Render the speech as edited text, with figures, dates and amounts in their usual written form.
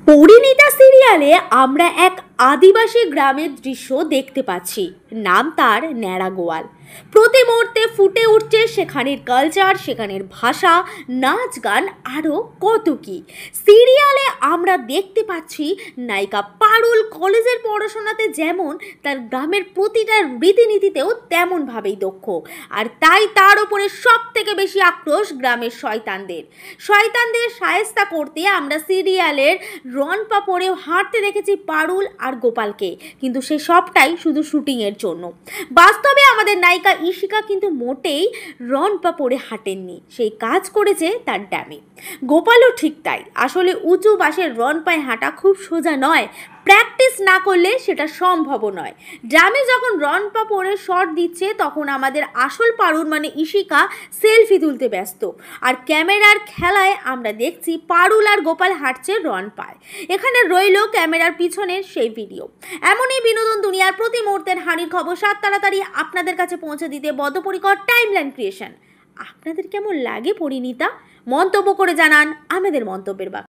পরিণীতা সিরিয়ালে আমরা এক আদিবাসী গ্রামের দৃশ্য দেখতে পাচ্ছি। নাম তার ন্যাড়াগোয়াল। প্রতি মুহূর্তে ফুটে উঠছে সেখানের কালচার, সেখানের ভাষা, নাচ গান, আরও কত কি। সিরিয়ালে আমরা দেখতে পাচ্ছি নায়িকা পারুল কলেজের পড়াশোনাতে যেমন, তার গ্রামের প্রতিটা রীতিনীতিতেও তেমনভাবেই দক্ষ। আর তাই তার ওপরে সব থেকে বেশি আক্রোশ গ্রামের শয়তানদের শায়েস্তা করতে আমরা সিরিয়ালের রনপা পরেও হাঁটতে দেখেছি পারুল আর গোপালকে, কিন্তু সে সবটাই শুধু শুটিংয়ের জন্য। বাস্তবে আমাদের নায়িকা ইশিকা কিন্তু মোটেই রনপা পরে হাঁটেননি, সেই কাজ করেছে তার ড্যামে। গোপালও ঠিক তাই। আসলে উঁচু বাসের রনপায় হাঁটা খুব সোজা নয়, প্র্যাকটিস না করলে সেটা সম্ভবও নয়। ড্রামে যখন রনপা পরে শট দিচ্ছে তখন আমাদের আসল পারুল মানে ইশিকা সেলফি তুলতে ব্যস্ত, আর ক্যামেরার খেলায় আমরা দেখছি পারুল আর গোপাল হাঁটছে রনপায়। এখানে রইল ক্যামেরার পিছনের সেই ভিডিও। এমনই বিনোদন দুনিয়ার প্রতি মুহূর্তের হানির খবর সাত তাড়াতাড়ি আপনাদের কাছে পৌঁছে দিতে বদ্ধপরিকর টাইমলাইন ক্রিয়েশন। আপনাদের কেমন লাগে পরিণীতা? মন্তব্য করে জানান আমাদের মন্তব্যের বাক্সে।